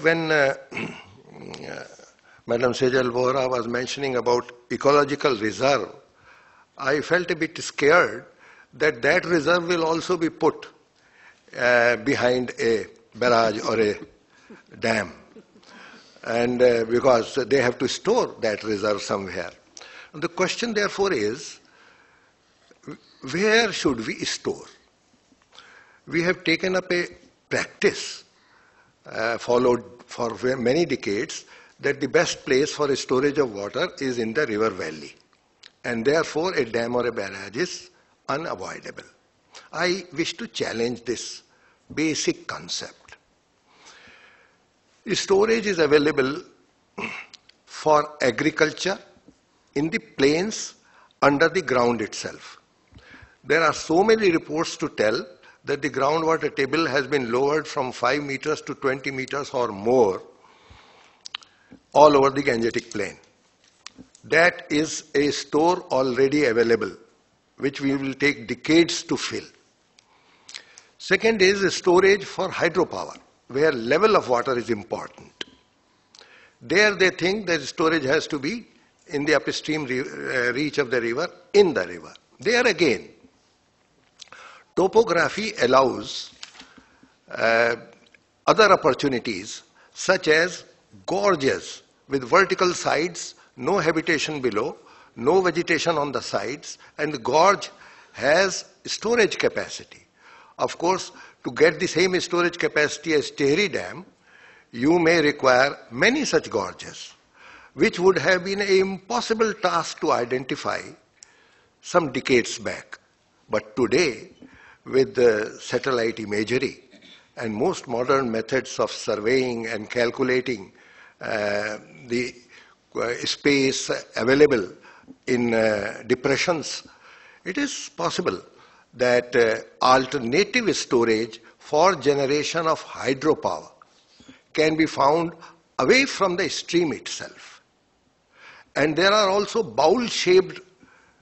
When Madam Sejal Vohra was mentioning about ecological reserve, I felt a bit scared that that reserve will also be put behind a barrage or a dam, and because they have to store that reserve somewhere. And the question therefore is, where should we store? We have taken up a practice followed for many decades that the best place for storage of water is in the river valley, and therefore a dam or a barrage is unavoidable. I wish to challenge this basic concept. Storage is available for agriculture in the plains under the ground itself. There are so many reports to tell that the groundwater table has been lowered from 5 meters to 20 meters or more all over the Gangetic Plain. That is a store already available, which we will take decades to fill. Second is storage for hydropower, where level of water is important. There they think that storage has to be in the upstream reach of the river, in the river. There again, topography allows other opportunities such as gorges with vertical sides, no habitation below, no vegetation on the sides, and the gorge has storage capacity. Of course, to get the same storage capacity as Tehri Dam, you may require many such gorges, which would have been an impossible task to identify some decades back. But today, with the satellite imagery and most modern methods of surveying and calculating the space available in depressions, it is possible that alternative storage for generation of hydropower can be found away from the stream itself. And there are also bowl-shaped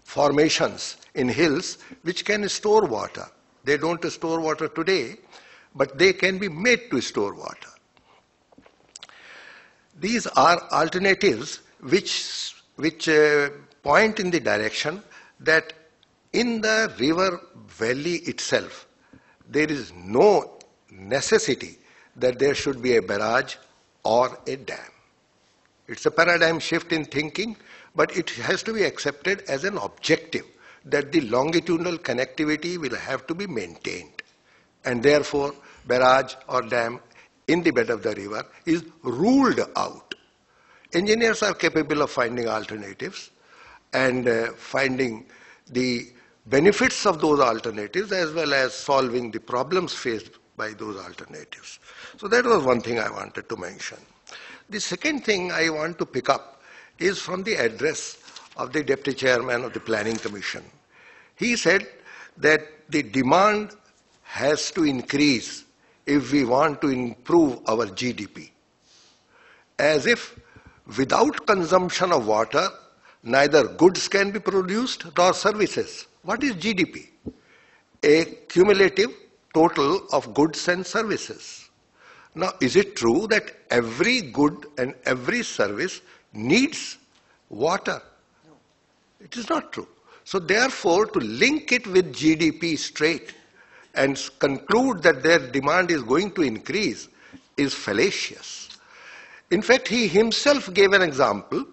formations in hills which can store water. They don't store water today, but they can be made to store water. These are alternatives which point in the direction that in the river valley itself, there is no necessity that there should be a barrage or a dam. It's a paradigm shift in thinking, but it has to be accepted as an objective that the longitudinal connectivity will have to be maintained. And therefore, barrage or dam in the bed of the river is ruled out. Engineers are capable of finding alternatives and finding the benefits of those alternatives as well as solving the problems faced by those alternatives. So that was one thing I wanted to mention. The second thing I want to pick up is from the address of the Deputy Chairman of the Planning Commission. He said that the demand has to increase if we want to improve our GDP. As if without consumption of water, neither goods can be produced nor services. What is GDP? A cumulative total of goods and services. Now, is it true that every good and every service needs water? No. It is not true. So therefore, to link it with GDP straight and conclude that their demand is going to increase is fallacious. In fact, he himself gave an example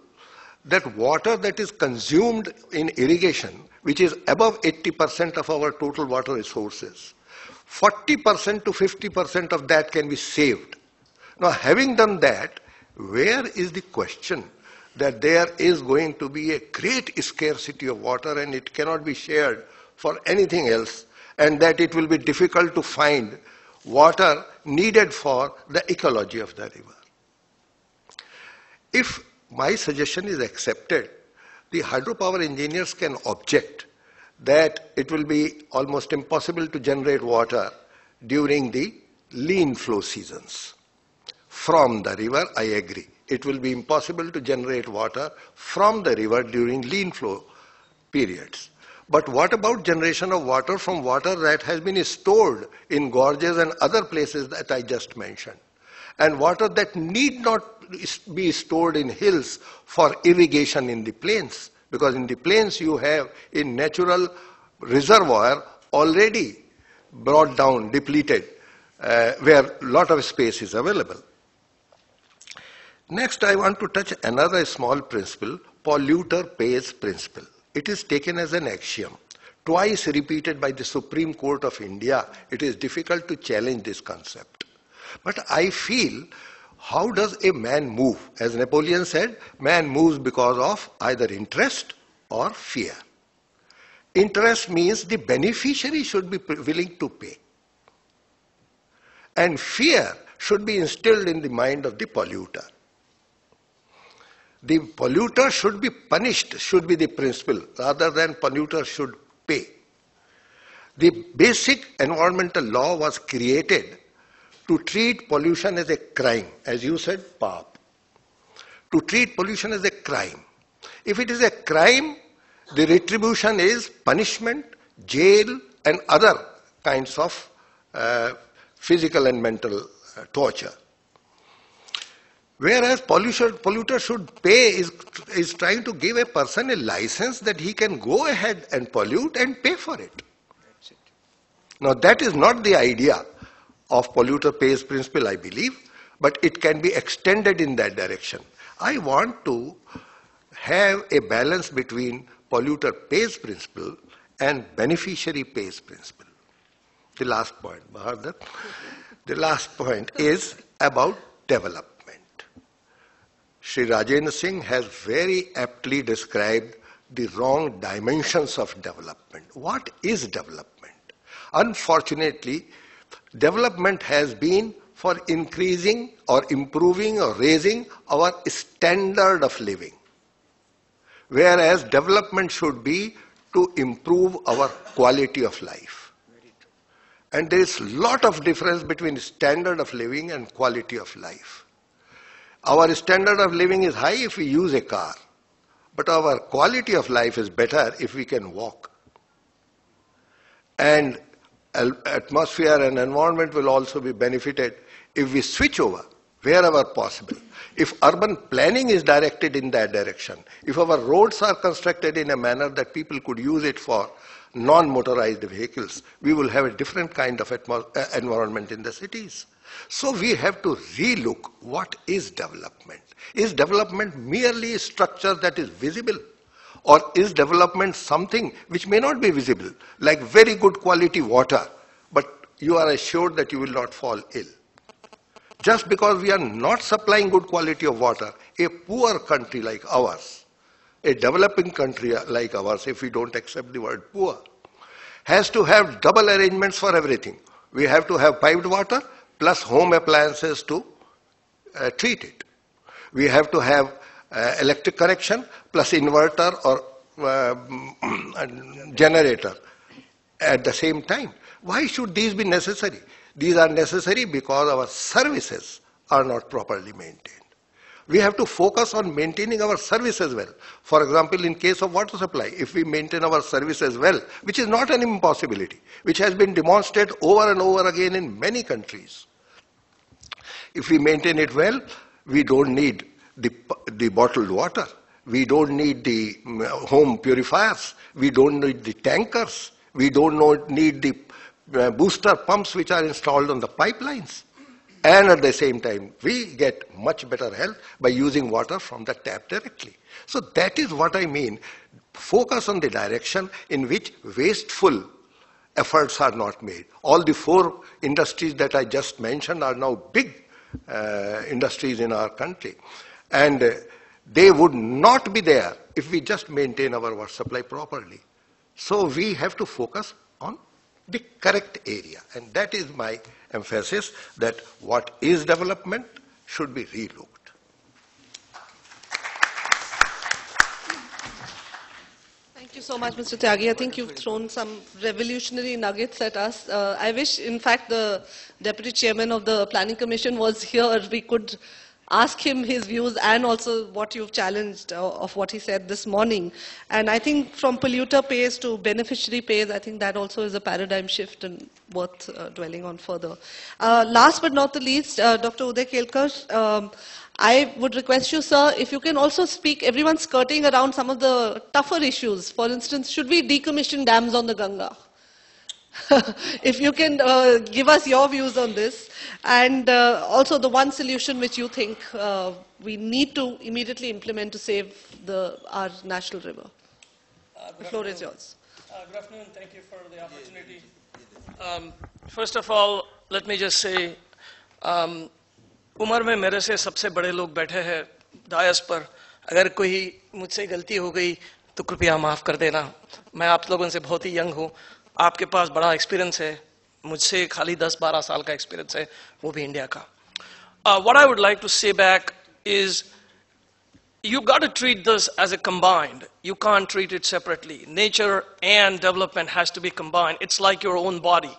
that water that is consumed in irrigation, which is above 80% of our total water resources, 40% to 50% of that can be saved. Now, having done that, where is the question that there is going to be a great scarcity of water and it cannot be shared for anything else, and that it will be difficult to find water needed for the ecology of the river? If my suggestion is accepted, the hydropower engineers can object that it will be almost impossible to generate water during the lean flow seasons. From the river, I agree. It will be impossible to generate water from the river during lean flow periods. But what about generation of water from water that has been stored in gorges and other places that I just mentioned? and water that need not be stored in hills for irrigation in the plains. Because in the plains you have a natural reservoir already brought down, depleted, where a lot of space is available. Next, I want to touch another small principle, polluter pays principle. It is taken as an axiom. Twice repeated by the Supreme Court of India, it is difficult to challenge this concept. But I feel, how does a man move? As Napoleon said, man moves because of either interest or fear. Interest means the beneficiary should be willing to pay. And fear should be instilled in the mind of the polluter. The polluter should be punished, should be the principle, rather than polluter should pay. The basic environmental law was created to treat pollution as a crime, as you said, PAP. To treat pollution as a crime. If it is a crime, the retribution is punishment, jail, and other kinds of physical and mental torture. Whereas polluter should pay is trying to give a person a license that he can go ahead and pollute and pay for it. Now that is not the idea of polluter pays principle, I believe, but it can be extended in that direction. I want to have a balance between polluter pays principle and beneficiary pays principle. The last point, Bahadur. The last point is about development. Sri Rajendra Singh has very aptly described the wrong dimensions of development. What is development? Unfortunately, development has been for increasing or improving or raising our standard of living. Whereas development should be to improve our quality of life. And there is a lot of difference between standard of living and quality of life. Our standard of living is high if we use a car, but our quality of life is better if we can walk. And atmosphere and environment will also be benefited if we switch over wherever possible. If urban planning is directed in that direction, if our roads are constructed in a manner that people could use it for non-motorized vehicles, we will have a different kind of environment in the cities. So we have to relook what is development. Is development merely a structure that is visible? Or is development something which may not be visible, like very good quality water, but you are assured that you will not fall ill? Just because we are not supplying good quality of water, a poor country like ours, a developing country like ours, if we don't accept the word poor, has to have double arrangements for everything. We have to have piped water plus home appliances to treat it. We have to have electric connection plus inverter or generator at the same time. Why should these be necessary? These are necessary because our services are not properly maintained. We have to focus on maintaining our services well. For example, in case of water supply, if we maintain our services well, which is not an impossibility, which has been demonstrated over and over again in many countries. If we maintain it well, we don't need the bottled water. We don't need the home purifiers. We don't need the tankers. We don't need the booster pumps which are installed on the pipelines. And at the same time, we get much better health by using water from the tap directly. So that is what I mean. Focus on the direction in which wasteful efforts are not made. All the 4 industries that I just mentioned are now big industries in our country. And they would not be there if we just maintain our water supply properly. So we have to focus on the correct area. And that is my emphasis, that what is development should be relooked. Thank you so much, Mr. Tyagi. I think you've thrown some revolutionary nuggets at us. I wish, in fact, the Deputy Chairman of the Planning Commission was here. We could ask him his views and also what you've challenged of what he said this morning. And I think from polluter pays to beneficiary pays, I think that also is a paradigm shift and worth dwelling on further. Last but not the least, Dr. Uday Kelkar, I would request you, sir, if you can also speak, everyone's skirting around some of the tougher issues. For instance, should we decommission dams on the Ganga? If you can give us your views on this, and also the one solution which you think we need to immediately implement to save our national river. The floor is yours. Good afternoon. Thank you for the opportunity. First of all, let me just say, उम्र में मेरे से सबसे बड़े लोग बैठे हैं DISE पर. अगर कोई मुझसे गलती हो गई तो कृपया माफ कर देना. मैं आप लोगों से बहुत ही यंग हूँ. आपके पास बड़ा एक्सपीरियंस है. मुझसे खाली 10-12 साल का एक्सपीरियंस है, वो भी इंडिया का. What I would like to say back is, you got to treat this as a combined. You can't treat it separately. Nature and development has to be combined. It's like your own body.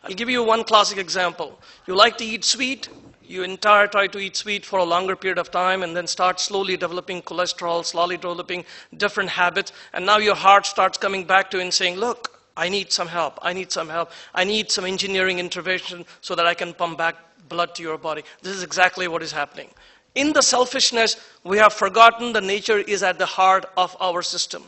I'll give you one classic example. You like to eat sweet. You try to eat sweet for a longer period of time and then start slowly developing cholesterol, slowly developing different habits. And now your heart starts coming back to you and saying, look, I need some help. I need some help. I need some engineering intervention so that I can pump back blood to your body. This is exactly what is happening. In the selfishness, we have forgotten that nature is at the heart of our system.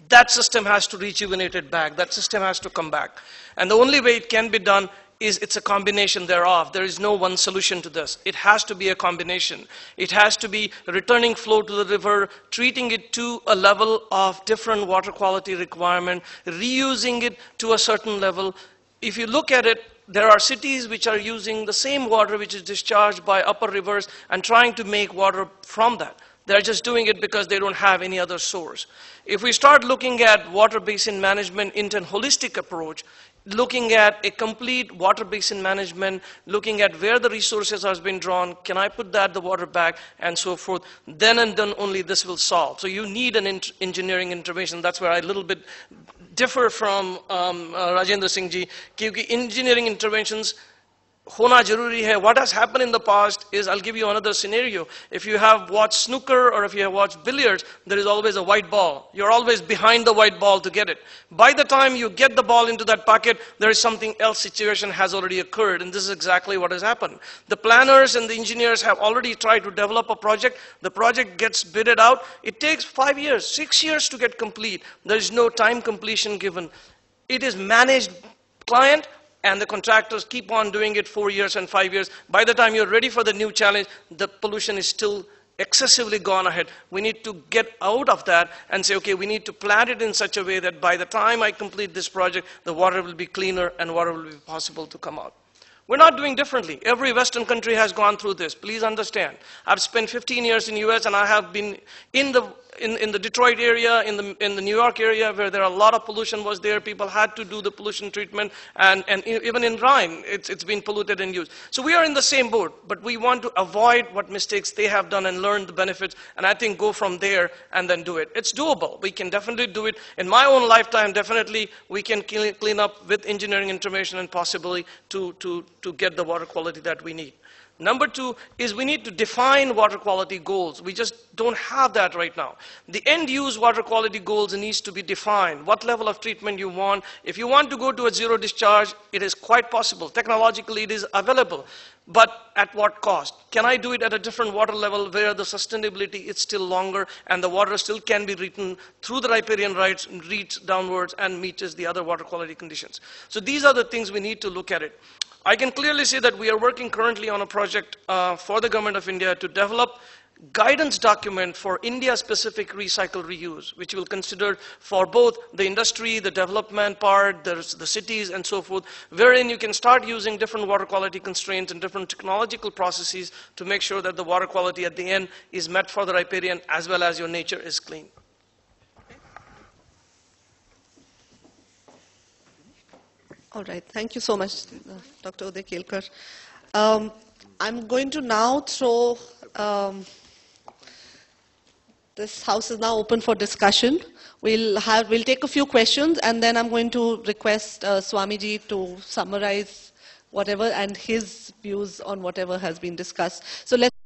That system has to rejuvenate it back. That system has to come back. And the only way it can be done is it's a combination thereof. There is no one solution to this. It has to be a combination. It has to be returning flow to the river, treating it to a level of different water quality requirement, reusing it to a certain level. If you look at it, there are cities which are using the same water which is discharged by upper rivers and trying to make water from that. They're just doing it because they don't have any other source. If we start looking at water basin management in a holistic approach, looking at a complete water basin management, looking at where the resources have been drawn, can I put the water back, and so forth, then and then only this will solve. So you need an engineering intervention. That's where I a little bit differ from Rajendra Singh ji, because engineering interventions hona jaruri hai. What has happened in the past is, I'll give you another scenario. If you have watched snooker or if you have watched billiards, there is always a white ball. You're always behind the white ball to get it. By the time you get the ball into that pocket, there is something else situation has already occurred, and this is exactly what has happened. The planners and the engineers have already tried to develop a project. The project gets bidded out. It takes 5 years, 6 years to get complete. There is no time completion given. It is managed client, and the contractors keep on doing it 4 years and 5 years. By the time you're ready for the new challenge, the pollution is still excessively gone ahead. We need to get out of that and say, okay, we need to plan it in such a way that by the time I complete this project, the water will be cleaner and water will be possible to come out. We're not doing differently. Every Western country has gone through this. Please understand. I've spent 15 years in the US, and I have been in the Detroit area, in the New York area, where there are a lot of pollution was there. People had to do the pollution treatment, and even in Rhine, it's been polluted and used. So we are in the same boat, but we want to avoid what mistakes they have done and learn the benefits, and I think go from there and then do it. It's doable. We can definitely do it. In my own lifetime, definitely we can clean up with engineering intervention and possibly to get the water quality that we need. Number two is we need to define water quality goals. We just don't have that right now. The end-use water quality goals needs to be defined. What level of treatment you want. If you want to go to a zero discharge, it is quite possible. Technologically, it is available. But at what cost? Can I do it at a different water level where the sustainability is still longer and the water still can be written through the riparian rights, reach downwards and meets the other water quality conditions? So these are the things we need to look at it. I can clearly say that we are working currently on a project for the Government of India to develop guidance document for India-specific recycle reuse, which will consider for both the industry, the development part, the cities and so forth, wherein you can start using different water quality constraints and different technological processes to make sure that the water quality at the end is met for the riparian as well as your nature is clean. All right. Thank you so much, Dr. Uday Kelkar. I'm going to now throw, this house is now open for discussion. We'll take a few questions, and then I'm going to request Swamiji to summarize whatever and his views on whatever has been discussed. So let's